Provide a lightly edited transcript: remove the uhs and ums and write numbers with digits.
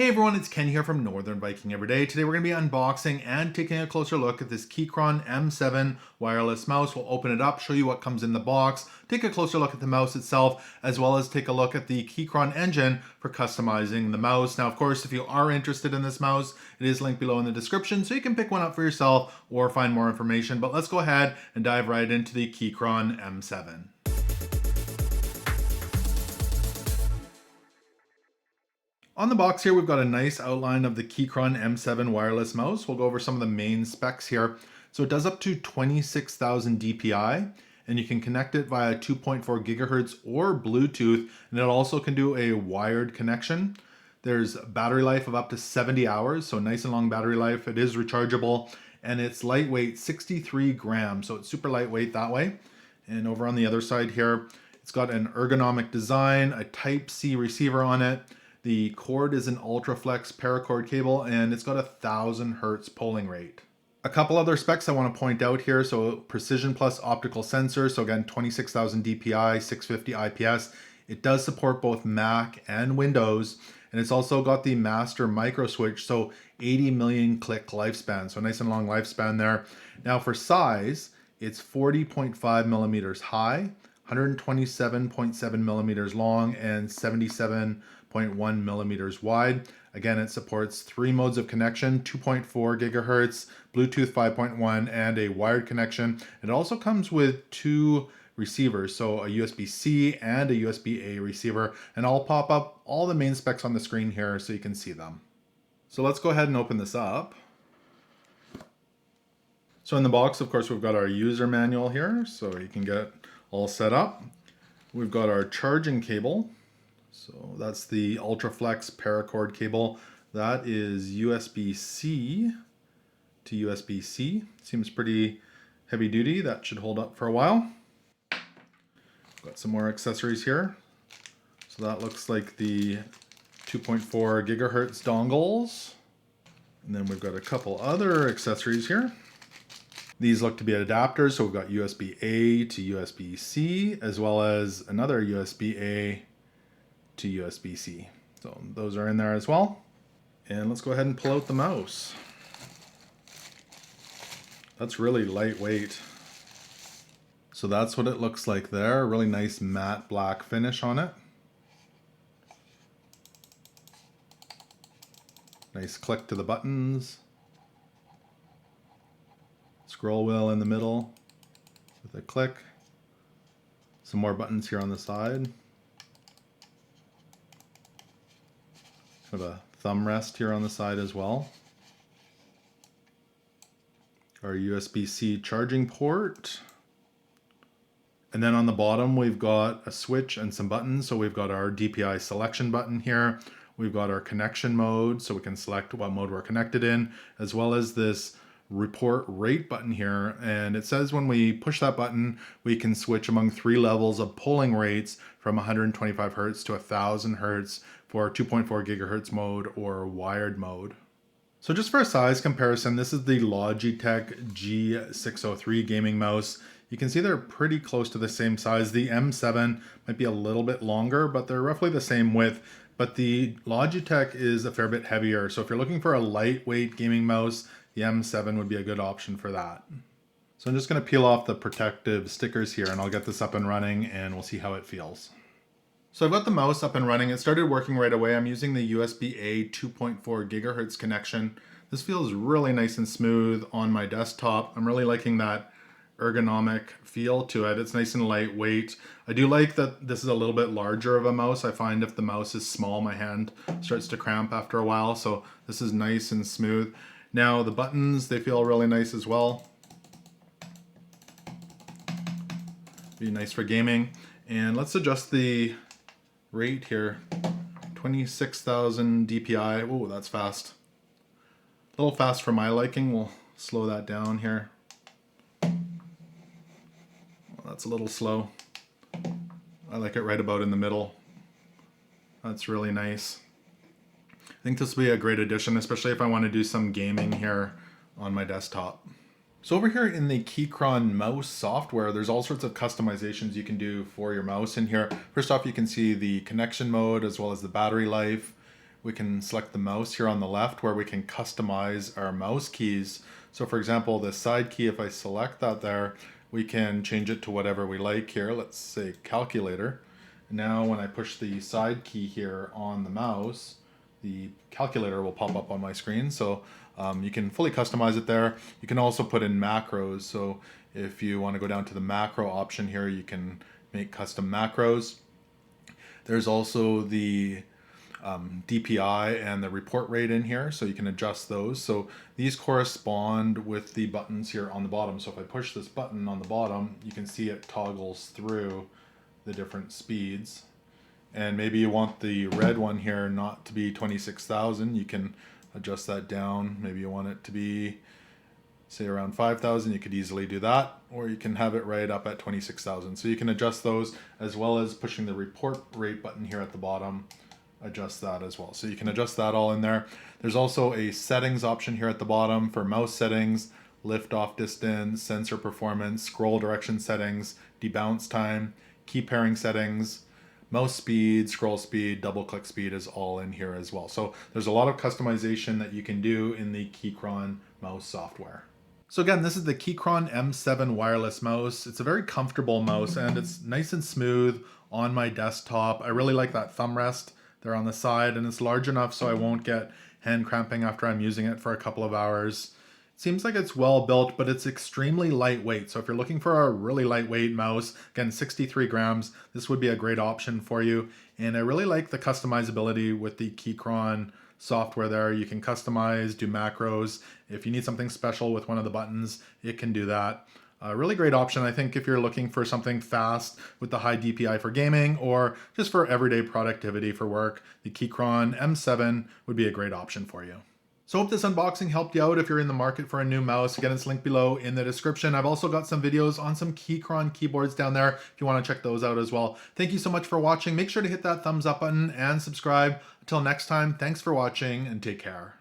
Hey everyone, it's Ken here from Northern Viking Everyday. Today we're going to be unboxing and taking a closer look at this Keychron M7 wireless mouse. We'll open it up, show you what comes in the box, take a closer look at the mouse itself, as well as take a look at the Keychron engine for customizing the mouse. Now, of course, if you are interested in this mouse, it is linked below in the description, so you can pick one up for yourself or find more information. But let's go ahead and dive right into the Keychron M7. On the box here, we've got a nice outline of the Keychron M7 wireless mouse. We'll go over some of the main specs here. So it does up to 26,000 DPI, and you can connect it via 2.4 gigahertz or Bluetooth, and it also can do a wired connection. There's battery life of up to 70 hours, so nice and long battery life. It is rechargeable, and it's lightweight, 63 grams, so it's super lightweight that way. And over on the other side here, it's got an ergonomic design, a Type-C receiver on it. The cord is an UltraFlex paracord cable, and it's got 1,000 hertz polling rate. A couple other specs I want to point out here. So precision plus optical sensor. So again, 26,000 DPI, 650 IPS. It does support both Mac and Windows. And it's also got the master micro switch. So 80 million click lifespan. So nice and long lifespan there. Now for size, it's 40.5 millimeters high, 127.7 millimeters long, and 77.1 millimeters wide. Again, it supports 3 modes of connection, 2.4 gigahertz, Bluetooth 5.1, and a wired connection. It also comes with 2 receivers, so a USB-C and a USB-A receiver, and I'll pop up all the main specs on the screen here so you can see them. So let's go ahead and open this up. So in the box, of course, we've got our user manual here, so you can get all set up. We've got our charging cable. So that's the UltraFlex paracord cable. That is USB-C to USB-C. Seems pretty heavy duty. That should hold up for a while. Got some more accessories here. So that looks like the 2.4 gigahertz dongles. And then we've got a couple other accessories here. These look to be adapters, so we've got USB-A to USB-C, as well as another USB-A to USB-C. So those are in there as well. And let's go ahead and pull out the mouse. That's really lightweight. So that's what it looks like there. A really nice matte black finish on it. Nice click to the buttons. Scroll wheel in the middle with a click. Some more buttons here on the side. Kind of a thumb rest here on the side as well. Our USB-C charging port. And then on the bottom, we've got a switch and some buttons. So we've got our DPI selection button here. We've got our connection mode, so we can select what mode we're connected in, as well as this report rate button here, and it says when we push that button we can switch among 3 levels of polling rates from 125 hertz to 1,000 hertz for 2.4 gigahertz mode or wired mode. So just for a size comparison, this is the Logitech G603 gaming mouse. You can see they're pretty close to the same size. The M7 might be a little bit longer, but they're roughly the same width. But the Logitech is a fair bit heavier, so if you're looking for a lightweight gaming mouse, the M7 would be a good option for that. So I'm just going to peel off the protective stickers here, and I'll get this up and running and we'll see how it feels. So I've got the mouse up and running. It started working right away. I'm using the USB-A 2.4 gigahertz connection. This feels really nice and smooth on my desktop. I'm really liking that ergonomic feel to it. It's nice and lightweight. I do like that this is a little bit larger of a mouse. I find if the mouse is small, my hand starts to cramp after a while. So this is nice and smooth. Now the buttons, they feel really nice as well. Be nice for gaming. And let's adjust the rate here. 26,000 DPI. Oh, that's fast. A little fast for my liking. We'll slow that down here. Well, that's a little slow. I like it right about in the middle. That's really nice. I think this will be a great addition, especially if I want to do some gaming here on my desktop. So over here in the Keychron mouse software, there's all sorts of customizations you can do for your mouse in here. First off, you can see the connection mode as well as the battery life. we can select the mouse here on the left where we can customize our mouse keys. So for example, the side key, if I select that there, we can change it to whatever we like here. Let's say calculator. Now when I push the side key here on the mouse, the calculator will pop up on my screen. So you can fully customize it there. You can also put in macros. So if you want to go down to the macro option here, you can make custom macros. There's also the DPI and the report rate in here, so you can adjust those. So these correspond with the buttons here on the bottom. So if I push this button on the bottom, you can see it toggles through the different speeds. And maybe you want the red one here not to be 26,000. You can adjust that down. Maybe you want it to be, say, around 5,000. You could easily do that, or you can have it right up at 26,000. So you can adjust those, as well as pushing the report rate button here at the bottom, adjust that as well. So you can adjust that all in there. There's also a settings option here at the bottom for mouse settings, lift off distance, sensor performance, scroll direction settings, debounce time, key pairing settings, mouse speed, scroll speed, double click speed is all in here as well. So there's a lot of customization that you can do in the Keychron mouse software. So again, this is the Keychron M7 Wireless Mouse. It's a very comfortable mouse and it's nice and smooth on my desktop. I really like that thumb rest there on the side, and it's large enough so I won't get hand cramping after I'm using it for a couple of hours. It seems like it's well built, but it's extremely lightweight. So if you're looking for a really lightweight mouse, again, 63 grams, this would be a great option for you. And I really like the customizability with the Keychron software there. You can customize, do macros. If you need something special with one of the buttons, it can do that. A really great option, I think, if you're looking for something fast with the high DPI for gaming or just for everyday productivity for work, the Keychron M7 would be a great option for you. So I hope this unboxing helped you out if you're in the market for a new mouse. Again, it's linked below in the description. I've also got some videos on some Keychron keyboards down there if you want to check those out as well. Thank you so much for watching. Make sure to hit that thumbs up button and subscribe. Until next time, thanks for watching and take care.